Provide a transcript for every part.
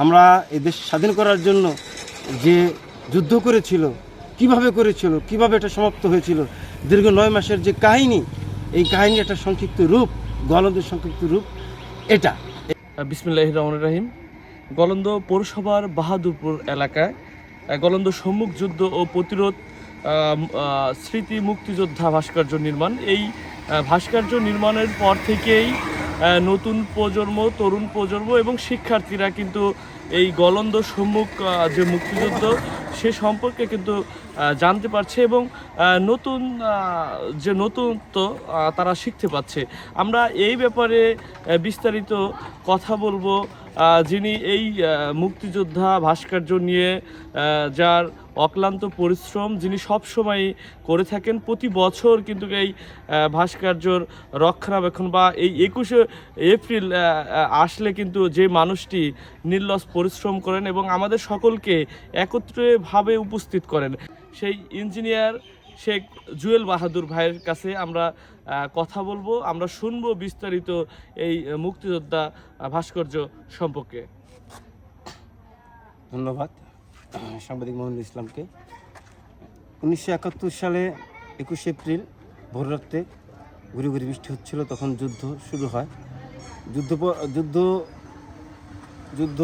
আমরা এই দেশ স্বাধীন করার জন্য যে যুদ্ধ করেছিল, কিভাবে এটা সমাপ্ত হয়েছিল, দীর্ঘ 9 মাসের যে কাহিনী, এই কাহিনী একটা সংক্ষিপ্ত রূপ, গলন্দের সংক্ষিপ্ত রূপ এটা। বিসমিল্লাহির রহমানির রহিম। গলন্দ পৌরসভার বাহাদুরপুর এলাকায় গলন্দ সম্মুখ যুদ্ধ ও প্রতিরোধ স্মৃতি মুক্তিযোদ্ধা ভাস্কর্য নির্মাণ। এই ভাস্কর্য নির্মাণের পর থেকেই নতুন প্রজন্ম, তরুণ প্রজন্ম এবং শিক্ষার্থীরা কিন্তু এই গলন্দ সম্মুখ যে মুক্তিযুদ্ধ সে সম্পর্কে কিন্তু জানতে পারছে এবং নতুন যে নতুনত্ব তারা শিখতে পাচ্ছে। আমরা এই ব্যাপারে বিস্তারিত কথা বলবো যিনি এই মুক্তিযোদ্ধা ভাস্কর্য নিয়ে যার অক্লান্ত পরিশ্রম যিনি সবসময় করে থাকেন। প্রতি বছর কিন্তু এই ভাস্কর্যর রক্ষণাবেক্ষণ বা এই 21শে এপ্রিল আসলে কিন্তু যে মানুষটি নির্লস পরিশ্রম করেন এবং আমাদের সকলকে একত্রেভাবে উপস্থিত করেন, সেই ইঞ্জিনিয়ার শেখ জুয়েল বাহাদুর ভাইয়ের কাছে আমরা কথা বলবো, আমরা শুনবো বিস্তারিত এই মুক্তিযোদ্ধা ভাস্কর্য সম্পর্কে। ধন্যবাদ সাংবাদিক মোহাম্মদ ইসলামকে। 1971 সালে 21শে এপ্রিল ভোররাত্রে ঘুরি ঘুরি বৃষ্টি হচ্ছিল, তখন যুদ্ধ শুরু হয়। যুদ্ধ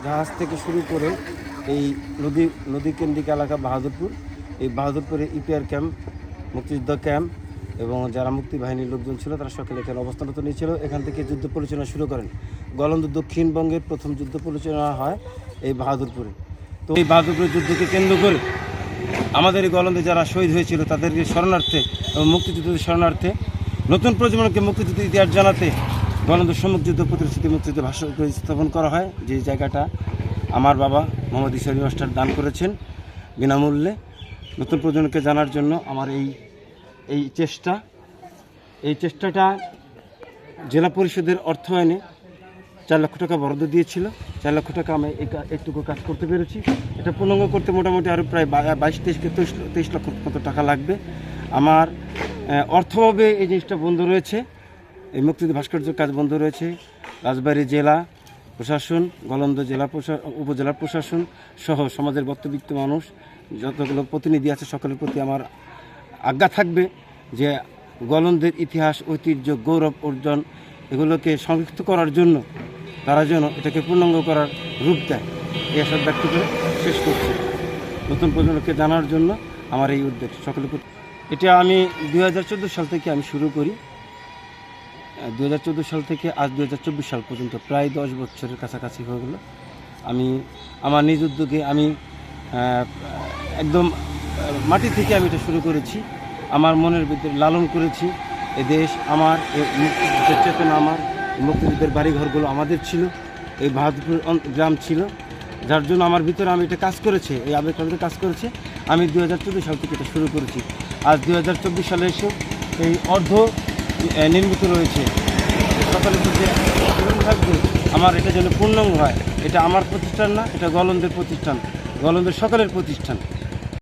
জাহাজ থেকে শুরু করে এই নদী কেন্দ্রিক এলাকা বাহাদুরপুর, এই বাহাদুরপুরে ইপিআর ক্যাম্প, মুক্তিযোদ্ধা ক্যাম্প এবং যারা মুক্তি বাহিনীর লোকজন ছিল তারা সকলে এখানে অবস্থানরত নিয়েছিল। এখান থেকে যুদ্ধ পরিচালনা শুরু করেন। গলন্দ দক্ষিণবঙ্গের প্রথম যুদ্ধ পরিচালনা হয় এই বাহাদুরপুরে। তো এই বাহাদুরপুরের যুদ্ধকে কেন্দ্র করে আমাদের এই গলন্দে যারা শহীদ হয়েছিল তাদেরকে স্মরণার্থে এবং মুক্তিযুদ্ধের শরণার্থে নতুন প্রজন্মকে মুক্তিযুদ্ধের ইতিহাস জানাতে গলন্দ সম্মুখ যুদ্ধ প্রতিশ্রুতি মুক্তিযুদ্ধ ভাস্কর্য স্থাপন করা হয়। যে জায়গাটা আমার বাবা মোহাম্মদ ইসলামী মাস্টার দান করেছেন বিনামূল্যে নতুন প্রজন্মকে জানার জন্য। আমার এই চেষ্টাটা জেলা পরিষদের অর্থায়নে 4 লক্ষ টাকা বরাদ্দ দিয়েছিল। 4 লক্ষ টাকা আমি একটুকু কাজ করতে পেরেছি। এটা পূর্ণাঙ্গ করতে মোটামুটি আরও প্রায় 22-23 লক্ষ মতো টাকা লাগবে। আমার অর্থভাবে এই জিনিসটা বন্ধ রয়েছে, এই মুক্তিযুদ্ধ ভাস্কর্যের কাজ বন্ধ রয়েছে। রাজবাড়ী জেলা প্রশাসন, গলন্দ জেলা উপজেলা প্রশাসন সহ সমাজের বক্তব্যবিত্ত মানুষ যতগুলো প্রতিনিধি আছে সকলের প্রতি আমার আজ্ঞা থাকবে যে গলন্দের ইতিহাস, ঐতিহ্য, গৌরব অর্জন এগুলোকে সংরক্ষিত করার জন্য তারা যেন এটাকে পূর্ণাঙ্গ করার রূপ দেয়, এই আশা ব্যক্ত করে শেষ করছি। নতুন প্রজন্মকে জানার জন্য আমার এই উদ্যোগ সকলের প্রতি। এটা আমি 2014 সাল থেকে আমি শুরু করি। 2014 সাল থেকে আজ 2024 সাল পর্যন্ত প্রায় 10 বছরের কাছাকাছি হয়ে গেল। আমি আমার নিজ উদ্যোগে আমি একদম মাটি থেকে আমি এটা শুরু করেছি। আমার মনের ভিতরে লালন করেছি এ দেশ আমার, এই মুক্তিযুদ্ধের চেতনা আমার, মুক্তিযুদ্ধের বাড়িঘরগুলো আমাদের ছিল, এই বাহাদুরপুর গ্রাম ছিল, যার জন্য আমার ভিতরে আমি এটা কাজ করেছে, এই আবেগটা কাজ করেছে। আমি 2014 সাল থেকে এটা শুরু করেছি। আজ 2024 সালে এসে এই অর্ধ নির্মিত রয়েছে। সকলের প্রতি থাকবে আমার এটা যেন পূর্ণাঙ্গ হয়। এটা আমার প্রতিষ্ঠান না, এটা গলন্দের প্রতিষ্ঠান, গলন্দের সকলের প্রতিষ্ঠান।